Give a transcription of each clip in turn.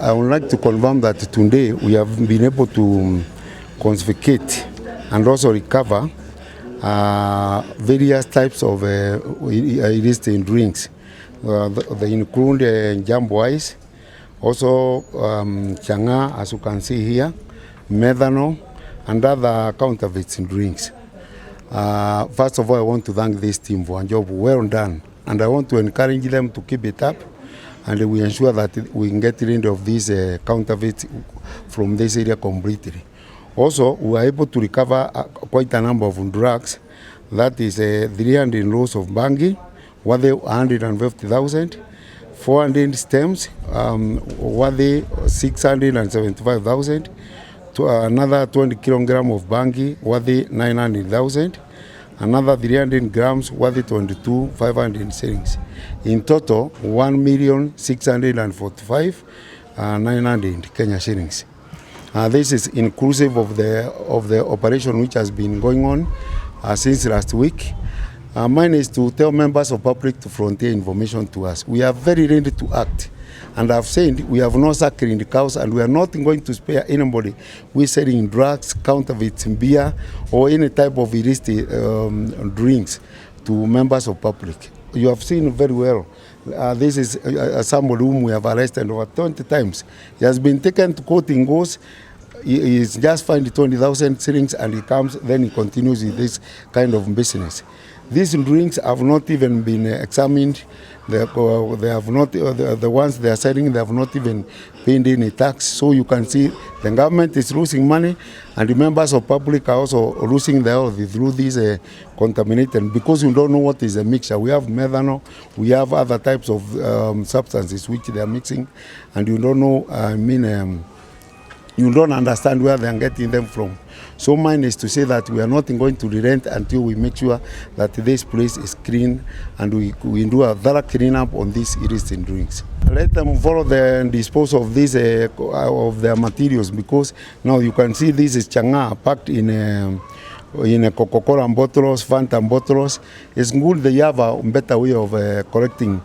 I would like to confirm that today we have been able to confiscate and also recover various types of illicit drinks. They include Jumbo Ice, also Changa, as you can see here, methanol, and other counterfeit drinks. First of all, I want to thank this team for a job well done, and I want to encourage them to keep it up, and we ensure that we can get rid of these counterfeits from this area completely. Also, we are able to recover quite a number of drugs. That is 300 rolls of bangi, worth 150,000, 400 stems, worth 675,000, another 20 kilograms of bangi, worth 900,000, another 300 grams, worth 22,500 shillings. In total, 1,645,900 Kenya shillings. This is inclusive of the operation which has been going on since last week. Mine is to tell members of public to frontier information to us. We are very ready to act, and I've said we have no sacred cows, and we are not going to spare anybody who is selling drugs, counterfeit beer, or any type of illicit drinks to members of public. You have seen very well. This is somebody whom we have arrested over 20 times. He has been taken to court and goes. He is just fined 20,000 shillings, and he comes. Then he continues with this kind of business. These drinks have not even been examined. They have not. The ones they are selling, they have not even paid any tax. So you can see the government is losing money, and the members of public are also losing their health through these contaminated, because you don't know what is a mixture. We have methanol, we have other types of substances which they are mixing, and you don't know. You don't understand where they are getting them from. So mine is to say that we are not going to relent until we make sure that this place is clean, and we do a thorough clean up on these illicit drinks. Let them follow the disposal of these of their materials, because now you can see this is changa packed in Coca-Cola bottles, Fanta bottles. It's good they have a better way of collecting.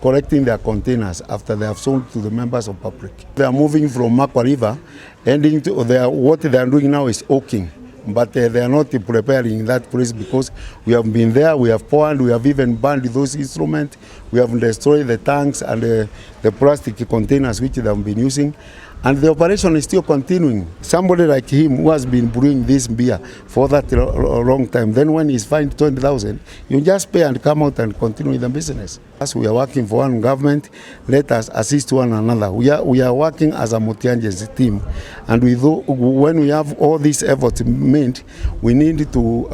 Collecting their containers after they have sold to the members of public. They are moving from Mwikuirwo, ending to what they are doing now is oaking, but they are not preparing that place, because we have been there, we have poured, we have even burned those instruments, we have destroyed the tanks and the plastic containers which they have been using. And the operation is still continuing. Somebody like him who has been brewing this beer for that long time, then when he's fined 20,000, you just pay and come out and continue the business. As we are working for one government, let us assist one another. We are working as a Mutianje's team, and when we have all these efforts made, we need to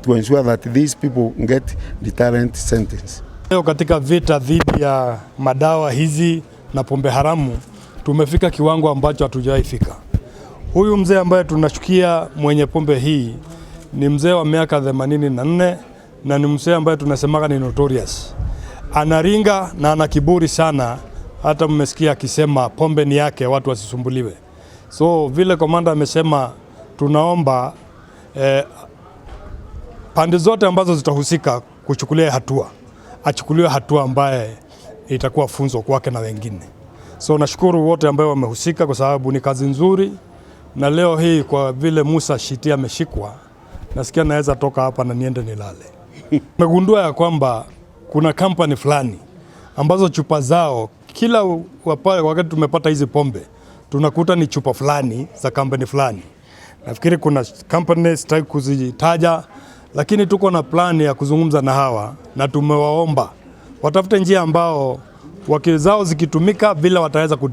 ensure that these people get deterrent sentence. Leo katika vita dhidi ya madawa hizi na pombe haramu, tumefika kiwango ambacho hatujawahi fika. Huyu mzee ambaye tunashukia mwenye pombe hii ni mzee wa miaka 84, na ni mzee ambaye tunasemaga ni notorious. Anaringa na ana kiburi sana, hata mmesikia akisema pombe ni yake, watu wasisumbuliwe. So vile komanda amesema, tunaomba pande zote ambazo zitahusika kuchukulia hatua, achukuliwe hatua ambaye itakuwa funzo kwake na wengine. So nashukuru wote ambao wamehusika, kwa sababu ni kazi nzuri, na leo hii kwa vile MUSA CITI ameshikwa, nasikia naweza toka hapa na niende nilale. Nimegundua ya kwamba kuna kampani fulani ambazo chupa zao kila wakati tumepata hizi pombe tunakuta ni chupa fulani za kampani fulani. Nafikiri kuna kampani sitaki kuzitaja, lakini tuko na plani ya kuzungumza na hawa, na tumewaomba watafute njia ambao wakili zao zikitumika vile wataweza